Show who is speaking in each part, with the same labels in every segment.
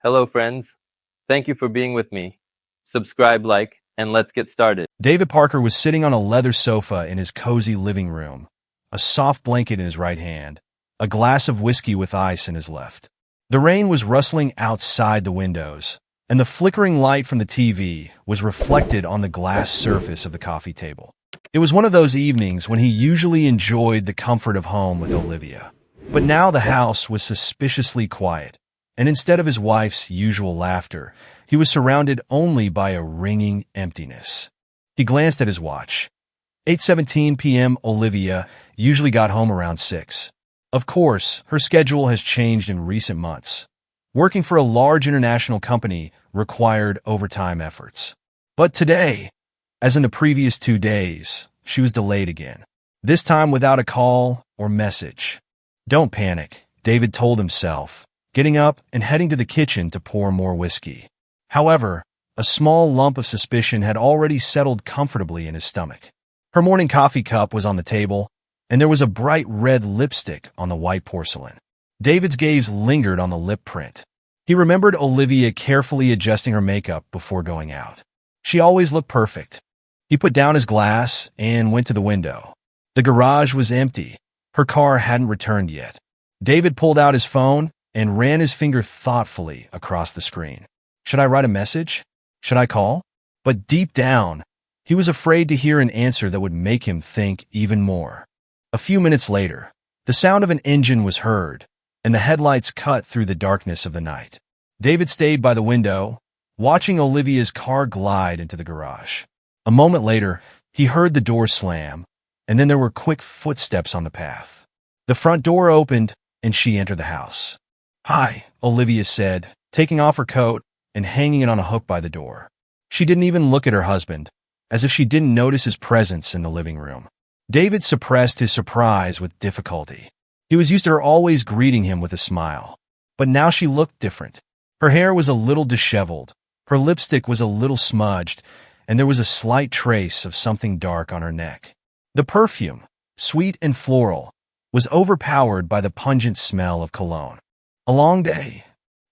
Speaker 1: Hello, friends. Thank you for being with me. Subscribe, like, and let's get started.
Speaker 2: David Parker was sitting on a leather sofa in his cozy living room, a soft blanket in his right hand, a glass of whiskey with ice in his left. The rain was rustling outside the windows, and the flickering light from the TV was reflected on the glass surface of the coffee table. It was one of those evenings when he usually enjoyed the comfort of home with Olivia. But now the house was suspiciously quiet, and instead of his wife's usual laughter, he was surrounded only by a ringing emptiness. He glanced at his watch. 8:17 p.m. Olivia usually got home around 6. Of course, her schedule has changed in recent months. Working for a large international company required overtime efforts. But today, as in the previous 2 days, she was delayed again. This time without a call or message. "Don't panic," David told himself, getting up and heading to the kitchen to pour more whiskey. However, a small lump of suspicion had already settled comfortably in his stomach. Her morning coffee cup was on the table, and there was a bright red lipstick on the white porcelain. David's gaze lingered on the lip print. He remembered Olivia carefully adjusting her makeup before going out. She always looked perfect. He put down his glass and went to the window. The garage was empty. Her car hadn't returned yet. David pulled out his phone and ran his finger thoughtfully across the screen. Should I write a message? Should I call? But deep down, he was afraid to hear an answer that would make him think even more. A few minutes later, the sound of an engine was heard, and the headlights cut through the darkness of the night. David stayed by the window, watching Olivia's car glide into the garage. A moment later, he heard the door slam, and then there were quick footsteps on the path. The front door opened, and she entered the house. "Hi," Olivia said, taking off her coat and hanging it on a hook by the door. She didn't even look at her husband, as if she didn't notice his presence in the living room. David suppressed his surprise with difficulty. He was used to her always greeting him with a smile. But now she looked different. Her hair was a little disheveled, her lipstick was a little smudged, and there was a slight trace of something dark on her neck. The perfume, sweet and floral, was overpowered by the pungent smell of cologne. "A long day.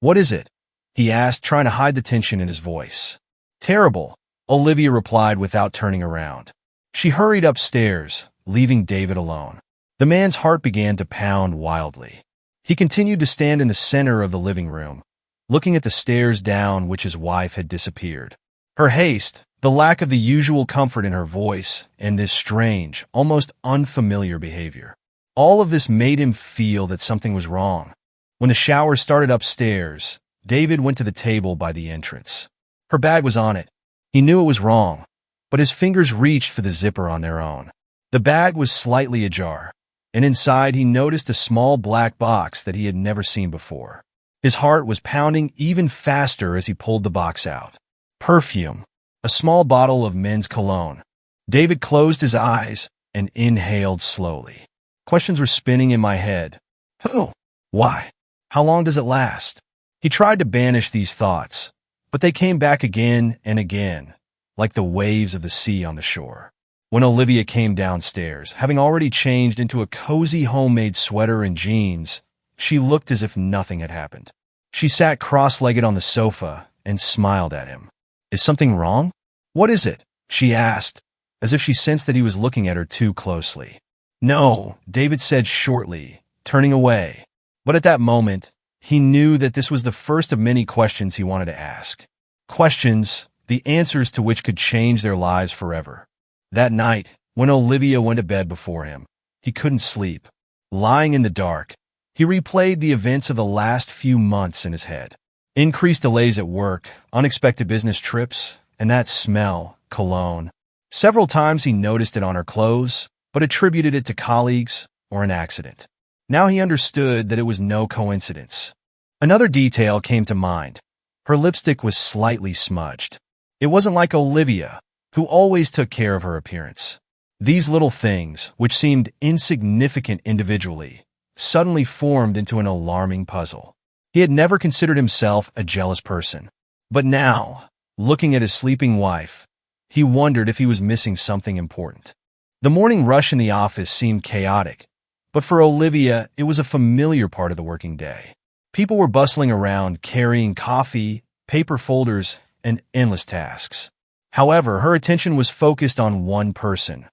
Speaker 2: What is it?" he asked, trying to hide the tension in his voice. "Terrible," Olivia replied without turning around. She hurried upstairs, leaving David alone. The man's heart began to pound wildly. He continued to stand in the center of the living room, looking at the stairs down which his wife had disappeared. Her haste, the lack of the usual comfort in her voice, and this strange, almost unfamiliar behavior. All of this made him feel that something was wrong. When the shower started upstairs, David went to the table by the entrance. Her bag was on it. He knew it was wrong, but his fingers reached for the zipper on their own. The bag was slightly ajar, and inside he noticed a small black box that he had never seen before. His heart was pounding even faster as he pulled the box out. Perfume, a small bottle of men's cologne. David closed his eyes and inhaled slowly. Questions were spinning in my head. Who? Why? How long does it last? He tried to banish these thoughts, but they came back again and again, like the waves of the sea on the shore. When Olivia came downstairs, having already changed into a cozy homemade sweater and jeans, she looked as if nothing had happened. She sat cross-legged on the sofa and smiled at him. "Is something wrong?" "What is it?" she asked, as if she sensed that he was looking at her too closely. "No," David said shortly, turning away. But at that moment, he knew that this was the first of many questions he wanted to ask. Questions, the answers to which could change their lives forever. That night, when Olivia went to bed before him, he couldn't sleep. Lying in the dark, he replayed the events of the last few months in his head. Increased delays at work, unexpected business trips, and that smell, cologne. Several times he noticed it on her clothes, but attributed it to colleagues or an accident. Now he understood that it was no coincidence. Another detail came to mind. Her lipstick was slightly smudged. It wasn't like Olivia, who always took care of her appearance. These little things, which seemed insignificant individually, suddenly formed into an alarming puzzle. He had never considered himself a jealous person. But now, looking at his sleeping wife, he wondered if he was missing something important. The morning rush in the office seemed chaotic, but for Olivia, it was a familiar part of the working day. People were bustling around, carrying coffee, paper folders, and endless tasks. However, her attention was focused on one person,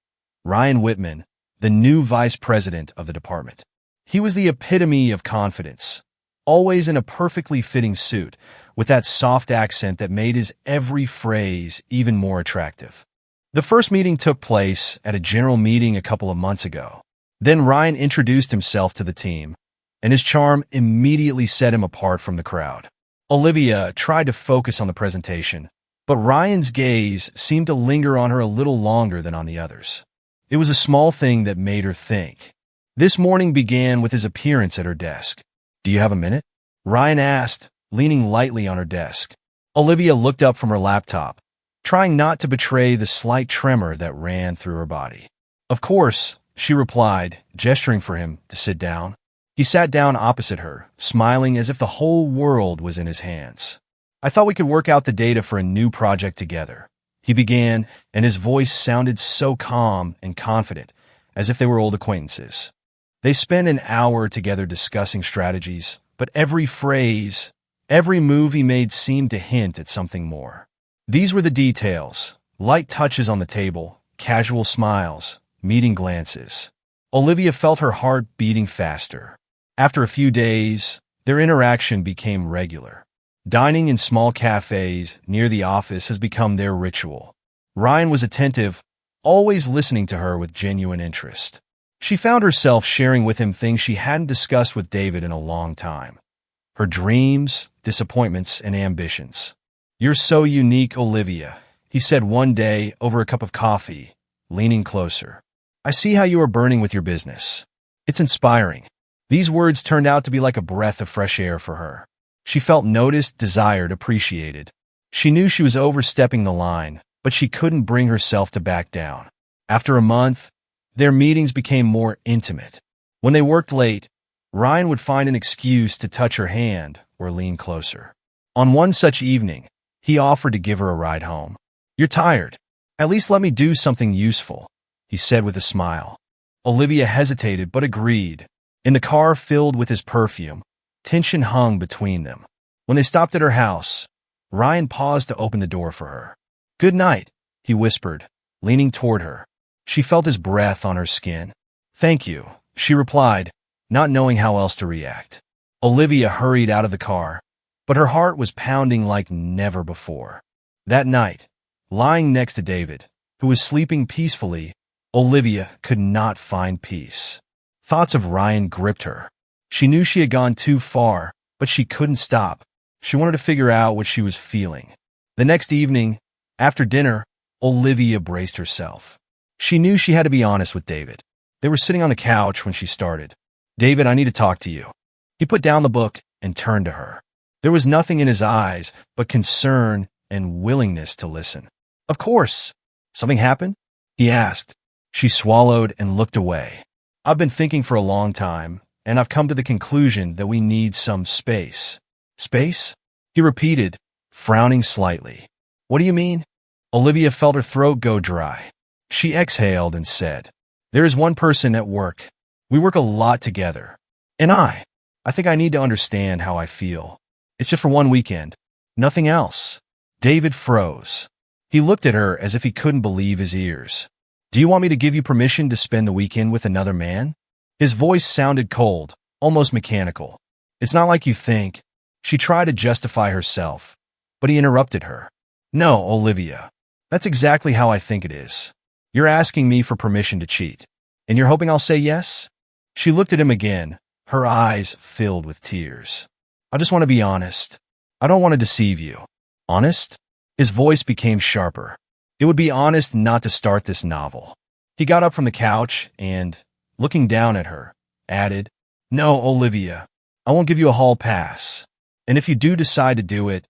Speaker 2: Ryan Whitman, the new vice president of the department. He was the epitome of confidence, always in a perfectly fitting suit, with that soft accent that made his every phrase even more attractive. The first meeting took place at a general meeting a couple of months ago. Then Ryan introduced himself to the team, and his charm immediately set him apart from the crowd. Olivia tried to focus on the presentation, but Ryan's gaze seemed to linger on her a little longer than on the others. It was a small thing that made her think. This morning began with his appearance at her desk. "Do you have a minute?" Ryan asked, leaning lightly on her desk. Olivia looked up from her laptop, trying not to betray the slight tremor that ran through her body. "Of course," she replied, gesturing for him to sit down. He sat down opposite her, smiling as if the whole world was in his hands. "I thought we could work out the data for a new project together," he began, and his voice sounded so calm and confident, as if they were old acquaintances. They spent an hour together discussing strategies, but every phrase, every move he made seemed to hint at something more. These were the details: light touches on the table, casual smiles, meeting glances. Olivia felt her heart beating faster. After a few days, their interaction became regular. Dining in small cafes near the office has become their ritual. Ryan was attentive, always listening to her with genuine interest. She found herself sharing with him things she hadn't discussed with David in a long time. Her dreams, disappointments, and ambitions. "You're so unique, Olivia," he said one day over a cup of coffee, leaning closer. "I see how you are burning with your business. It's inspiring." These words turned out to be like a breath of fresh air for her. She felt noticed, desired, appreciated. She knew she was overstepping the line, but she couldn't bring herself to back down. After a month, their meetings became more intimate. When they worked late, Ryan would find an excuse to touch her hand or lean closer. On one such evening, he offered to give her a ride home. "You're tired. At least let me do something useful," he said with a smile. Olivia hesitated but agreed. In the car filled with his perfume, tension hung between them. When they stopped at her house, Ryan paused to open the door for her. "Good night," he whispered, leaning toward her. She felt his breath on her skin. "Thank you," she replied, not knowing how else to react. Olivia hurried out of the car, but her heart was pounding like never before. That night, lying next to David, who was sleeping peacefully, Olivia could not find peace. Thoughts of Ryan gripped her. She knew she had gone too far, but she couldn't stop. She wanted to figure out what she was feeling. The next evening, after dinner, Olivia braced herself. She knew she had to be honest with David. They were sitting on the couch when she started. "David, I need to talk to you." He put down the book and turned to her. There was nothing in his eyes but concern and willingness to listen. "Of course." "Something happened?" he asked. She swallowed and looked away. "I've been thinking for a long time, and I've come to the conclusion that we need some space." "Space?" he repeated, frowning slightly. "What do you mean?" Olivia felt her throat go dry. She exhaled and said, "There is one person at work. We work a lot together. And I think I need to understand how I feel. It's just for one weekend. Nothing else." David froze. He looked at her as if he couldn't believe his ears. "Do you want me to give you permission to spend the weekend with another man?" His voice sounded cold, almost mechanical. "It's not like you think." She tried to justify herself, but he interrupted her. "No, Olivia. That's exactly how I think it is. You're asking me for permission to cheat, and you're hoping I'll say yes?" She looked at him again, her eyes filled with tears. "I just want to be honest. I don't want to deceive you." "Honest?" His voice became sharper. "It would be honest not to start this novel." He got up from the couch and, looking down at her, added, "No, Olivia, I won't give you a hall pass. And if you do decide to do it,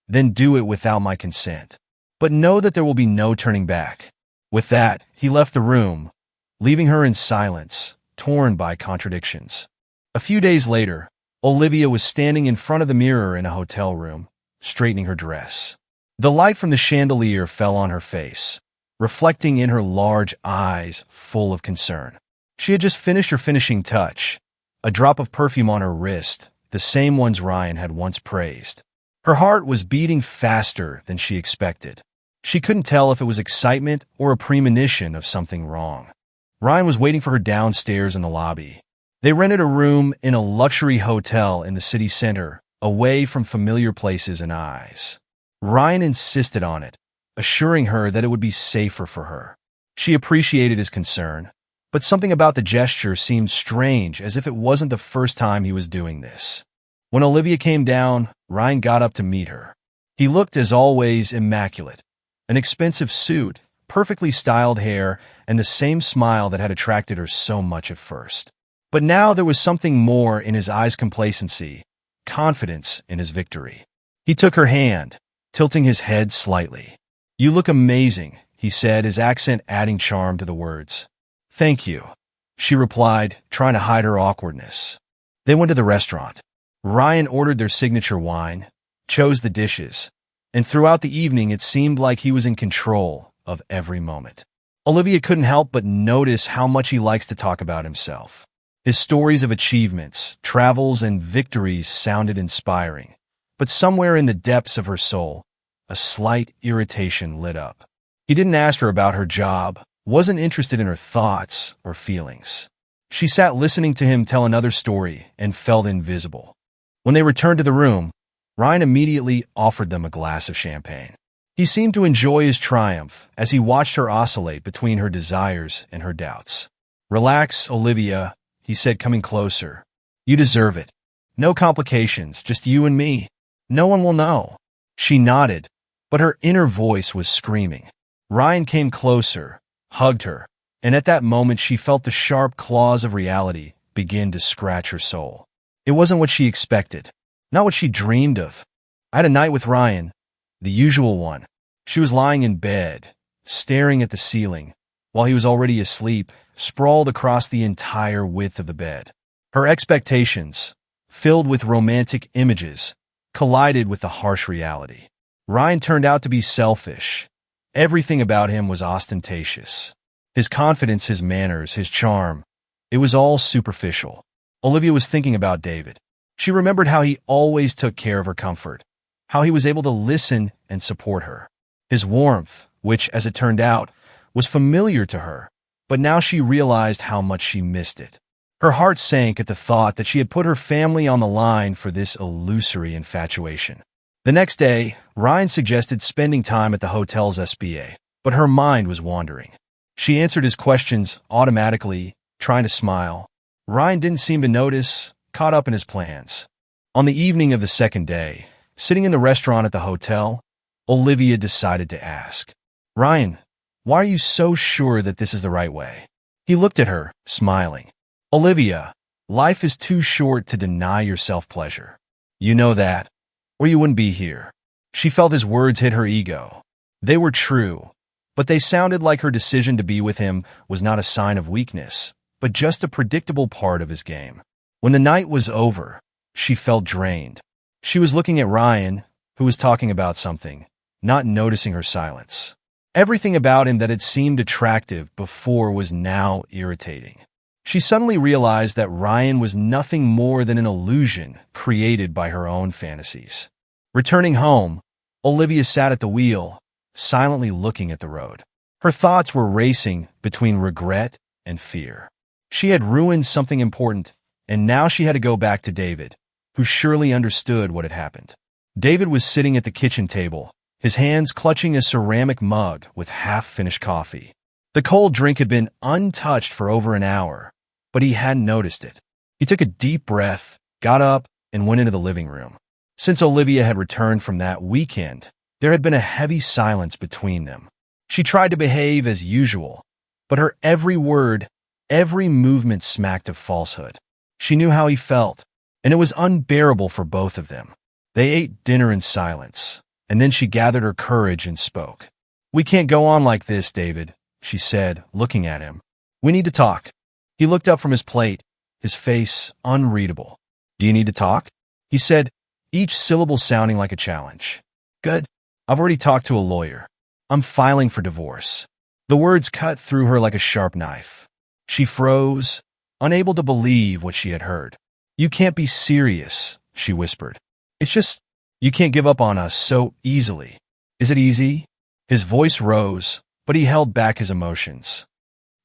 Speaker 2: then do it without my consent. But know that there will be no turning back." With that, he left the room, leaving her in silence, torn by contradictions. A few days later, Olivia was standing in front of the mirror in a hotel room, straightening her dress. The light from the chandelier fell on her face, reflecting in her large eyes full of concern. She had just finished her finishing touch, a drop of perfume on her wrist, the same ones Ryan had once praised. Her heart was beating faster than she expected. She couldn't tell if it was excitement or a premonition of something wrong. Ryan was waiting for her downstairs in the lobby. They rented a room in a luxury hotel in the city center, away from familiar places and eyes. Ryan insisted on it, assuring her that it would be safer for her. She appreciated his concern, but something about the gesture seemed strange, as if it wasn't the first time he was doing this. When Olivia came down, Ryan got up to meet her. He looked, as always, immaculate. An expensive suit, perfectly styled hair, and the same smile that had attracted her so much at first. But now there was something more in his eyes: complacency, confidence in his victory. He took her hand, tilting his head slightly. "You look amazing," he said, his accent adding charm to the words. "Thank you," she replied, trying to hide her awkwardness. They went to the restaurant. Ryan ordered their signature wine, chose the dishes, and throughout the evening it seemed like he was in control of every moment. Olivia couldn't help but notice how much he likes to talk about himself. His stories of achievements, travels, and victories sounded inspiring, but somewhere in the depths of her soul, a slight irritation lit up. He didn't ask her about her job, wasn't interested in her thoughts or feelings. She sat listening to him tell another story and felt invisible. When they returned to the room, Ryan immediately offered them a glass of champagne. He seemed to enjoy his triumph as he watched her oscillate between her desires and her doubts. "Relax, Olivia," he said, coming closer. "You deserve it. No complications, just you and me. No one will know." She nodded, but her inner voice was screaming. Ryan came closer, hugged her, and at that moment she felt the sharp claws of reality begin to scratch her soul. It wasn't what she expected, not what she dreamed of. "I had a night with Ryan, the usual one." She was lying in bed, staring at the ceiling, while he was already asleep, sprawled across the entire width of the bed. Her expectations, filled with romantic images, collided with the harsh reality. Ryan turned out to be selfish. Everything about him was ostentatious. His confidence, his manners, his charm, it was all superficial. Olivia was thinking about David. She remembered how he always took care of her comfort, how he was able to listen and support her. His warmth, which, as it turned out, was familiar to her, but now she realized how much she missed it. Her heart sank at the thought that she had put her family on the line for this illusory infatuation. The next day, Ryan suggested spending time at the hotel's SBA, but her mind was wandering. She answered his questions automatically, trying to smile. Ryan didn't seem to notice, caught up in his plans. On the evening of the second day, sitting in the restaurant at the hotel, Olivia decided to ask, "Ryan, why are you so sure that this is the right way?" He looked at her, smiling. "Olivia, life is too short to deny yourself pleasure. You know that, or you wouldn't be here." She felt his words hit her ego. They were true, but they sounded like her decision to be with him was not a sign of weakness, but just a predictable part of his game. When the night was over, she felt drained. She was looking at Ryan, who was talking about something, not noticing her silence. Everything about him that had seemed attractive before was now irritating. She suddenly realized that Ryan was nothing more than an illusion created by her own fantasies. Returning home, Olivia sat at the wheel, silently looking at the road. Her thoughts were racing between regret and fear. She had ruined something important, and now she had to go back to David, who surely understood what had happened. David was sitting at the kitchen table, his hands clutching a ceramic mug with half-finished coffee. The cold drink had been untouched for over an hour, but he hadn't noticed it. He took a deep breath, got up, and went into the living room. Since Olivia had returned from that weekend, there had been a heavy silence between them. She tried to behave as usual, but her every word, every movement smacked of falsehood. She knew how he felt, and it was unbearable for both of them. They ate dinner in silence, and then she gathered her courage and spoke. "We can't go on like this, David," she said, looking at him. "We need to talk." He looked up from his plate, his face unreadable. "Do you need to talk?" he said, each syllable sounding like a challenge. "Good. I've already talked to a lawyer. I'm filing for divorce." The words cut through her like a sharp knife. She froze, unable to believe what she had heard. "You can't be serious," she whispered. It's just, you can't give up on us so easily. Is it easy? His voice rose, but he held back his emotions.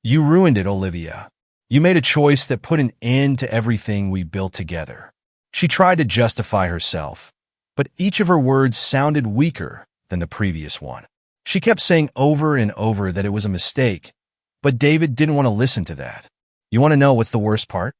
Speaker 2: You ruined it, Olivia. You made a choice that put an end to everything we built together. She tried to justify herself, but each of her words sounded weaker than the previous one. She kept saying over and over that it was a mistake, but David didn't want to listen to that. You want to know what's the worst part?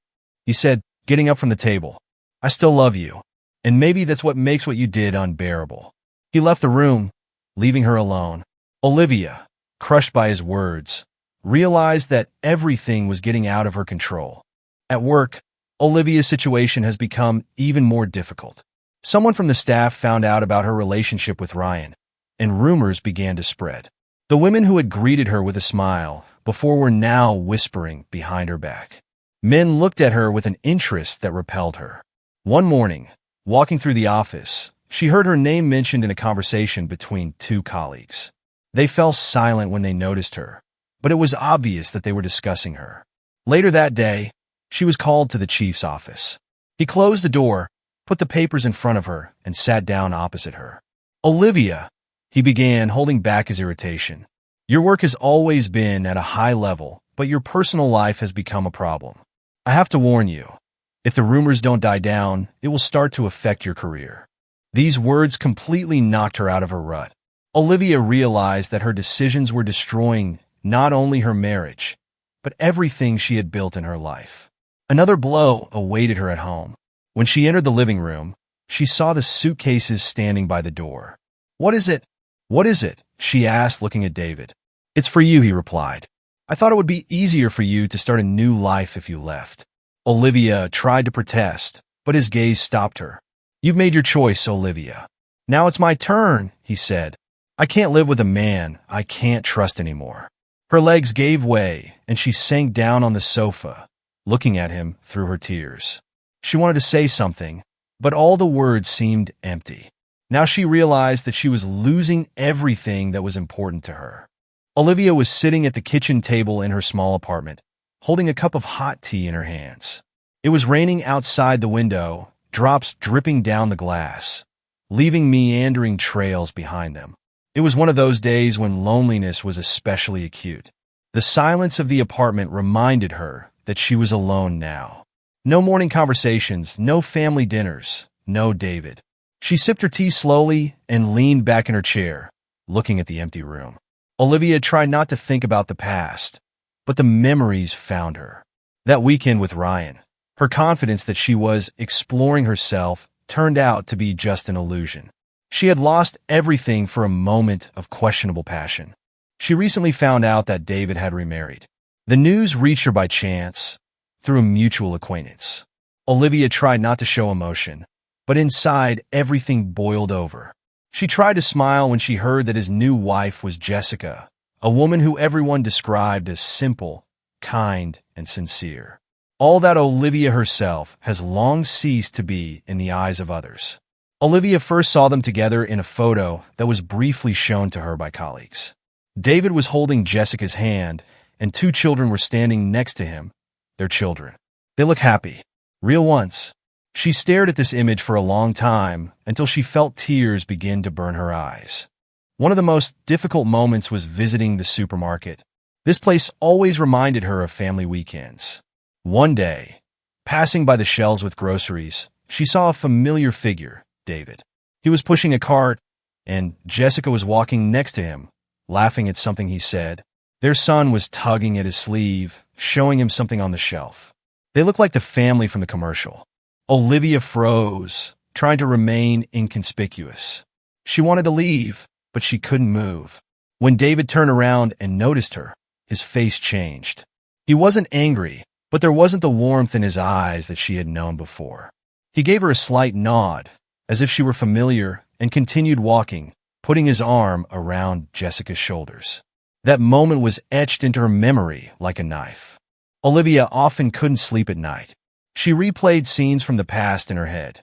Speaker 2: He said, getting up from the table. I still love you, and maybe that's what makes what you did unbearable. He left the room, leaving her alone. Olivia, crushed by his words, realized that everything was getting out of her control. At work, Olivia's situation has become even more difficult. Someone from the staff found out about her relationship with Ryan, and rumors began to spread. The women who had greeted her with a smile before were now whispering behind her back. Men looked at her with an interest that repelled her. One morning, walking through the office, she heard her name mentioned in a conversation between two colleagues. They fell silent when they noticed her, but it was obvious that they were discussing her. Later that day, she was called to the chief's office. He closed the door, put the papers in front of her, and sat down opposite her. Olivia, he began, holding back his irritation. Your work has always been at a high level, but your personal life has become a problem. I have to warn you, if the rumors don't die down, it will start to affect your career. These words completely knocked her out of her rut. Olivia realized that her decisions were destroying not only her marriage, but everything she had built in her life. Another blow awaited her at home. When she entered the living room, she saw the suitcases standing by the door. What is it? What is it? She asked, looking at David. It's for you, he replied. I thought it would be easier for you to start a new life if you left. Olivia tried to protest, but his gaze stopped her. You've made your choice, Olivia. Now it's my turn, he said. I can't live with a man I can't trust anymore. Her legs gave way, and she sank down on the sofa, looking at him through her tears. She wanted to say something, but all the words seemed empty. Now she realized that she was losing everything that was important to her. Olivia was sitting at the kitchen table in her small apartment, holding a cup of hot tea in her hands. It was raining outside the window, drops dripping down the glass, leaving meandering trails behind them. It was one of those days when loneliness was especially acute. The silence of the apartment reminded her that she was alone now. No morning conversations, no family dinners, no David. She sipped her tea slowly and leaned back in her chair, looking at the empty room. Olivia tried not to think about the past, but the memories found her. That weekend with Ryan, her confidence that she was exploring herself turned out to be just an illusion. She had lost everything for a moment of questionable passion. She recently found out that David had remarried. The news reached her by chance, through a mutual acquaintance. Olivia tried not to show emotion, but inside everything boiled over. She tried to smile when she heard that his new wife was Jessica, a woman who everyone described as simple, kind, and sincere. All that Olivia herself has long ceased to be in the eyes of others. Olivia first saw them together in a photo that was briefly shown to her by colleagues. David was holding Jessica's hand, and two children were standing next to him, their children. They look happy, real ones. She stared at this image for a long time until she felt tears begin to burn her eyes. One of the most difficult moments was visiting the supermarket. This place always reminded her of family weekends. One day, passing by the shelves with groceries, she saw a familiar figure, David. He was pushing a cart, and Jessica was walking next to him, laughing at something he said. Their son was tugging at his sleeve, showing him something on the shelf. They looked like the family from the commercial. Olivia froze, trying to remain inconspicuous. She wanted to leave, but she couldn't move. When David turned around and noticed her, his face changed. He wasn't angry, but there wasn't the warmth in his eyes that she had known before. He gave her a slight nod, as if she were familiar, and continued walking, putting his arm around Jessica's shoulders. That moment was etched into her memory like a knife. Olivia often couldn't sleep at night. She replayed scenes from the past in her head.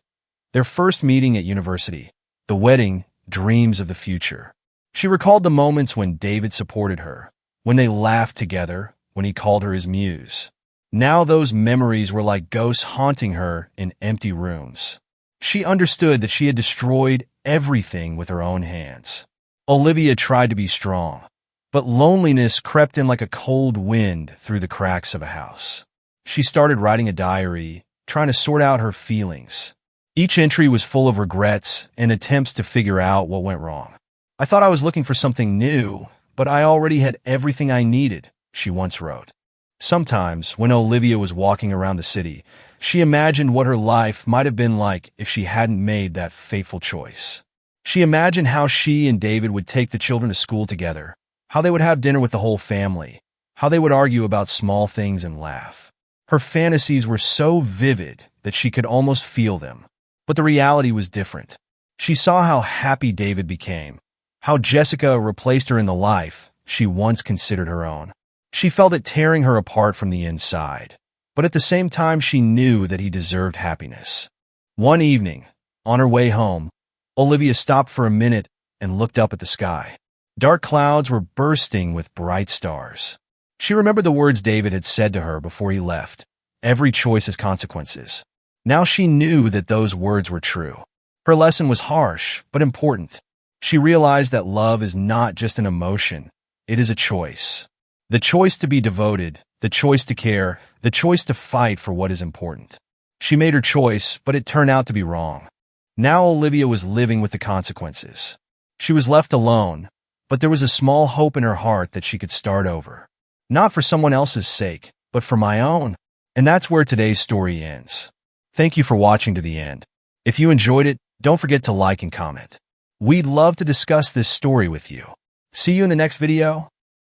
Speaker 2: Their first meeting at university, the wedding, dreams of the future. She recalled the moments when David supported her, when they laughed together, when he called her his muse. Now those memories were like ghosts haunting her in empty rooms. She understood that she had destroyed everything with her own hands. Olivia tried to be strong, but loneliness crept in like a cold wind through the cracks of a house. She started writing a diary, trying to sort out her feelings. Each entry was full of regrets and attempts to figure out what went wrong. "I thought I was looking for something new, but I already had everything I needed," she once wrote. Sometimes, when Olivia was walking around the city, she imagined what her life might have been like if she hadn't made that fateful choice. She imagined how she and David would take the children to school together, how they would have dinner with the whole family, how they would argue about small things and laugh. Her fantasies were so vivid that she could almost feel them. But the reality was different. She saw how happy David became, how Jessica replaced her in the life she once considered her own. She felt it tearing her apart from the inside, but at the same time she knew that he deserved happiness. One evening, on her way home, Olivia stopped for a minute and looked up at the sky. Dark clouds were bursting with bright stars. She remembered the words David had said to her before he left. Every choice has consequences. Now she knew that those words were true. Her lesson was harsh, but important. She realized that love is not just an emotion, it is a choice. The choice to be devoted, the choice to care, the choice to fight for what is important. She made her choice, but it turned out to be wrong. Now Olivia was living with the consequences. She was left alone, but there was a small hope in her heart that she could start over. Not for someone else's sake, but for my own. And that's where today's story ends. Thank you for watching to the end. If you enjoyed it, don't forget to like and comment. We'd love to discuss this story with you. See you in the next video.